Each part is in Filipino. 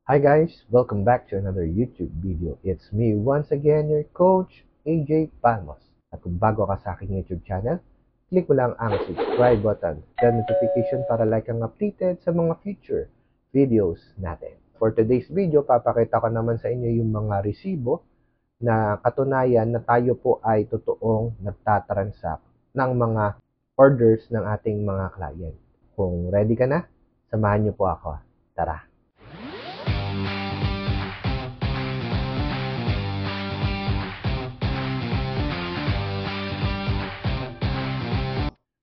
Hi guys, welcome back to another YouTube video. It's me once again, your coach, AJ Palmos. At kung bago ka sa aking YouTube channel, click mo lang ang subscribe button, then notification para like kang updated sa mga future videos natin. For today's video, papakita ko naman sa inyo yung mga resibo na katunayan na tayo po ay totoong nagtatransact ng mga orders ng ating mga client. Kung ready ka na, samahan niyo po ako. Tara!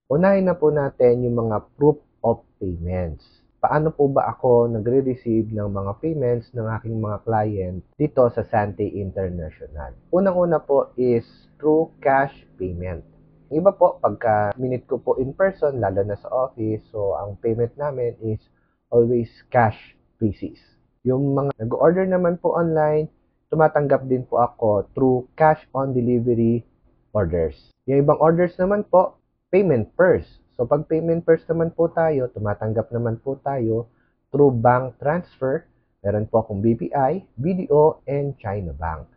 Unahin na po natin yung mga proof of payments. Paano po ba ako nagre-receive ng mga payments ng aking mga client dito sa Sante International? Unang-una po is through cash payment. Iba po, pagka minute ko po in person, lalo na sa office, so ang payment namin is always cash basis. Yung mga nag-order naman po online, tumatanggap din po ako through cash on delivery orders. Yung ibang orders naman po, payment first. So, pag payment first naman po tayo, tumatanggap naman po tayo through bank transfer. Meron po akong BPI, BDO, and China Bank.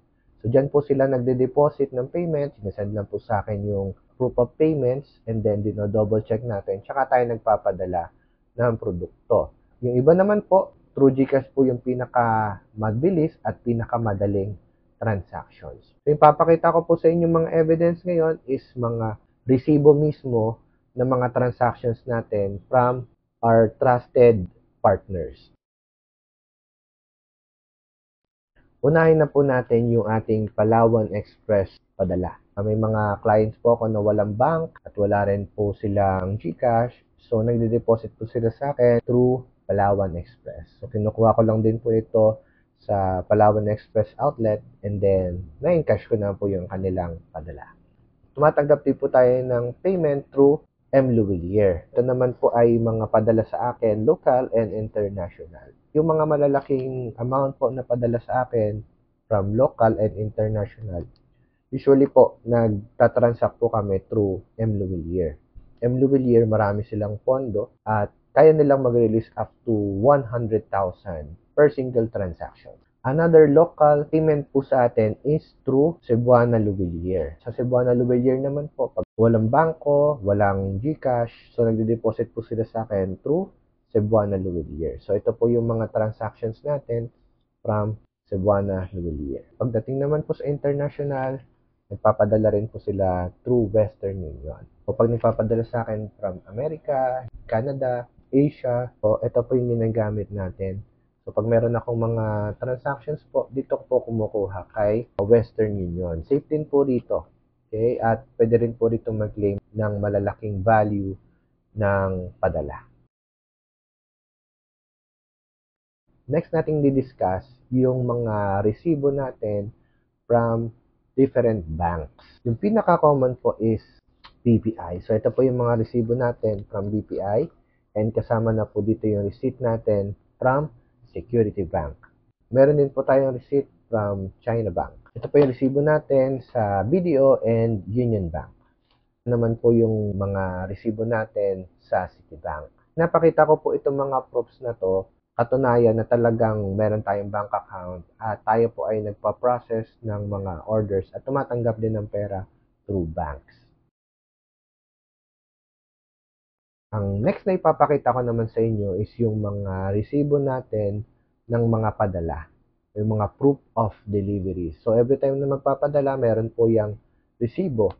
So, dyan po sila nagde-deposit ng payment. Sinasend lang po sa akin yung proof of payments and then dino-double check natin. Tsaka tayo nagpapadala ng produkto. Yung iba naman po, through GCash po yung pinaka-mabilis at pinaka-madaling transactions. So, yung papakita ko po sa inyo mga evidence ngayon is mga resibo mismo ng mga transactions natin from our trusted partners. Unahin na po natin yung ating Palawan Express padala. May mga clients po ako na walang bank at wala rin po silang GCash. So, nagde-deposit po sila sa akin through Palawan Express. So, kinukuha ko lang din po ito sa Palawan Express outlet and then na-encash ko na po yung kanilang padala. Tumatanggap din po tayo ng payment through M. Louvillier. Ito naman po ay mga padala sa akin, local and international. Yung mga malalaking amount po na padala sa akin from local and international, usually po, nagtatransact po kami through M. Louvillier. M. Louvillier, marami silang pondo at kaya nilang mag-release up to 100,000 per single transaction. Another local payment po sa atin is through Cebuana Louvillier. Sa Cebuana Louvillier naman po, pag walang bangko, walang GCash, so nagde-deposit po sila sa akin through Cebuana Louvillier. So ito po yung mga transactions natin from Cebuana Louvillier. Pagdating naman po sa international, nagpapadala rin po sila through Western Union. O pag nagpapadala sa akin from America, Canada, Asia, so ito po yung ginagamit natin. So, pag meron akong mga transactions po, dito ko po kumukuha kay Western Union. Safe din po dito. Okay? At pwede rin po dito mag-claim ng malalaking value ng padala. Next nating di-discuss yung mga resibo natin from different banks. Yung pinaka-common po is BPI. So, ito po yung mga resibo natin from BPI and kasama na po dito yung receipt natin from Security Bank. Meron din po tayong receipt from China Bank. Ito po yung resibo natin sa BDO and Union Bank. Naman po yung mga resibo natin sa Citibank. Napakita ko po itong mga proofs na to, katunayan na talagang meron tayong bank account at tayo po ay nagpa-process ng mga orders at tumatanggap din ng pera through banks. Ang next na ipapakita ko naman sa inyo is yung mga resibo natin ng mga padala, yung mga proof of delivery. So, every time na magpapadala, meron po yung resibo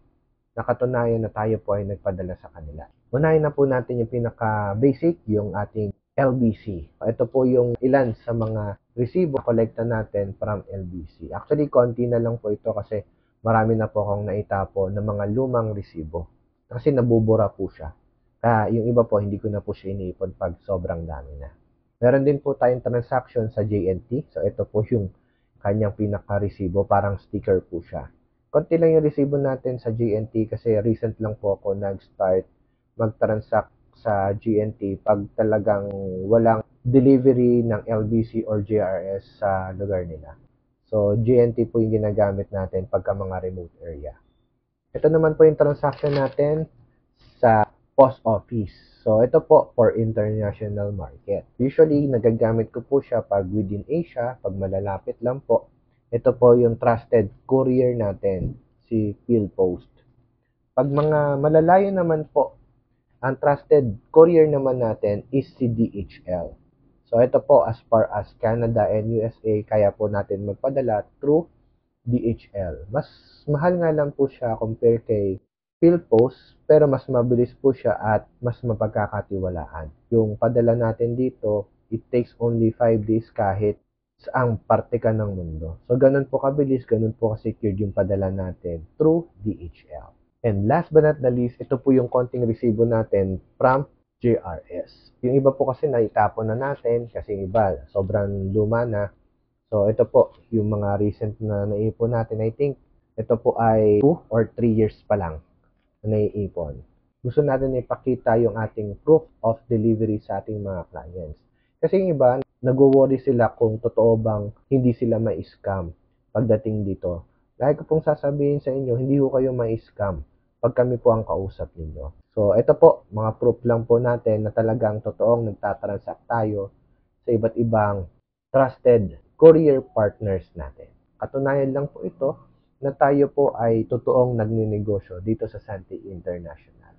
na katunayan na tayo po ay nagpadala sa kanila. Unahin na po natin yung pinaka-basic, yung ating LBC. Ito po yung ilan sa mga resibo kolekta natin from LBC. Actually, konti na lang po ito kasi marami na po akong naitapo ng mga lumang resibo. Kasi nabubura po siya. Kaya yung iba po, hindi ko na po siya iniipon pag sobrang dami na. Meron din po tayong transaction sa JNT. So, ito po yung kanyang pinaka-resibo. Parang sticker po siya. Konti lang yung resibo natin sa JNT kasi recent lang po ako nag-start mag-transact sa GNT pag talagang walang delivery ng LBC or JRS sa lugar nila. So, GNT po yung ginagamit natin pagka mga remote area. Ito naman po yung transaction natin sa post office. So, ito po for international market. Usually, nagagamit ko po siya pag within Asia, pag malalapit lang po. Ito po yung trusted courier natin, si PhilPost. Pag mga malalayo naman po, ang trusted courier naman natin is si DHL. So, ito po as far as Canada and USA, kaya po natin magpadala through DHL. Mas mahal nga lang po siya compare kay PhilPost, pero mas mabilis po siya at mas mapagkakatiwalaan. Yung padala natin dito, it takes only 5 days kahit saang parte ka ng mundo. So, ganun po kabilis, ganun po ka-secured yung padala natin through DHL. And last but not the least, ito po yung konting resibo natin from JRS. Yung iba po kasi naitapon na natin kasi yung iba sobrang luma na. So, ito po yung mga recent na naipon natin. I think ito po ay 2 or 3 years pa lang na naiipon. Gusto natin ipakita yung ating proof of delivery sa ating mga clients. Kasi yung iba, nagwo-worry sila kung totoo bang hindi sila ma-scam pagdating dito. Lagi ko pong sasabihin sa inyo, hindi ko kayo ma-scam pag kami po ang kausap ninyo. So, ito po, mga proof lang po natin na talagang totoong nagtatransact tayo sa iba't ibang trusted courier partners natin. Katunayan lang po ito na tayo po ay totoong nagninegosyo dito sa Santi International.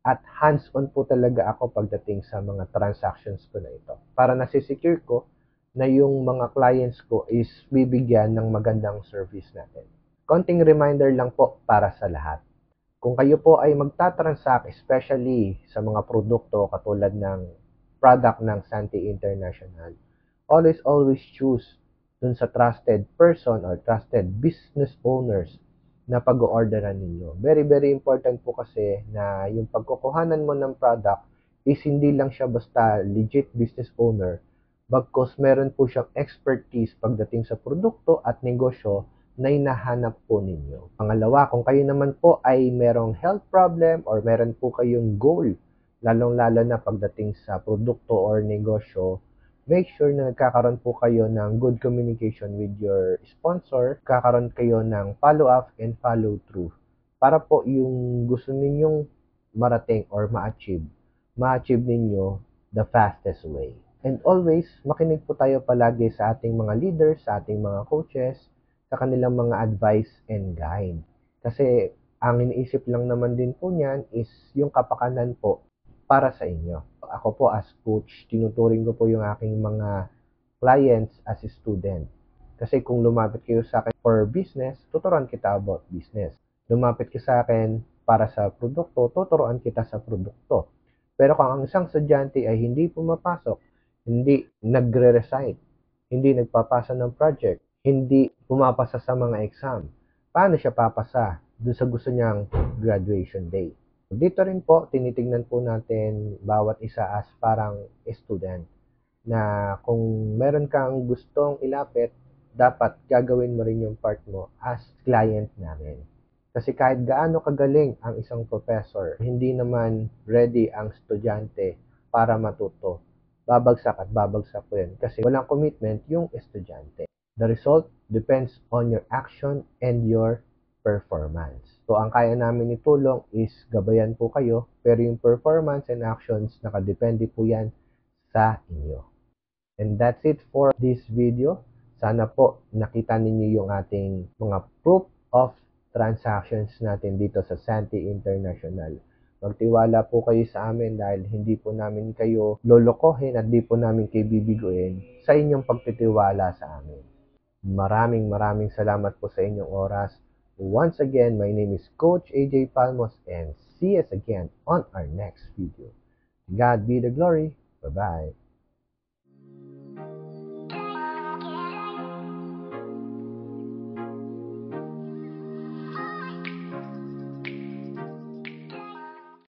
At hands-on po talaga ako pagdating sa mga transactions ko na ito. Para nasisecure ko na yung mga clients ko is bibigyan ng magandang service natin. Konting reminder lang po para sa lahat. Kung kayo po ay magtatransact, especially sa mga produkto katulad ng product ng Santi International, always choose dun sa trusted person or trusted business owners na pag-orderan ninyo. Very important po kasi na yung pagkukuhanan mo ng product is hindi lang siya basta legit business owner, bagkus meron po siyang expertise pagdating sa produkto at negosyo na hinahanap po ninyo. Pangalawa, kung kayo naman po ay merong health problem or meron po kayong goal, lalong-lalo na pagdating sa produkto or negosyo, make sure na nagkakaroon po kayo ng good communication with your sponsor, kakaroon kayo ng follow-up and follow-through para po yung gusto ninyong marating or ma-achieve ninyo the fastest way. And always, makinig po tayo palagi sa ating mga leaders, sa ating mga coaches, sa kanilang mga advice and guide. Kasi ang iniisip lang naman din po niyan is yung kapakanan po para sa inyo. Ako po as coach, tinuturing ko po yung aking mga clients as a student. Kasi kung lumapit kayo sa akin for business, tuturuan kita about business. Lumapit ka sa akin para sa produkto, tuturuan kita sa produkto. Pero kung ang isang estudyante ay hindi pumapasok, hindi nagre-recite, hindi nagpapasa ng project, hindi pumapasa sa mga exam, paano siya papasa dun sa gusto niyang graduation day? Dito rin po, tinitingnan po natin bawat isa as parang student na kung meron kang gustong ilapit, dapat gagawin mo rin yung part mo as client namin. Kasi kahit gaano kagaling ang isang professor, hindi naman ready ang estudyante para matuto. Babagsak at babagsak po yun kasi walang commitment yung estudyante. The result depends on your action and your performance. So, ang kaya namin itulong is gabayan po kayo, pero yung performance and actions, nakadepende po yan sa inyo. And that's it for this video. Sana po nakita ninyo yung ating mga proof of transactions natin dito sa Santi International. Magtiwala po kayo sa amin dahil hindi po namin kayo lolokohin at di po namin kayo bibiguin sa inyong pagtitiwala sa amin. Maraming salamat po sa inyong oras. Once again, my name is Coach AJ Palmos and see us again on our next video. God be the glory. Bye-bye.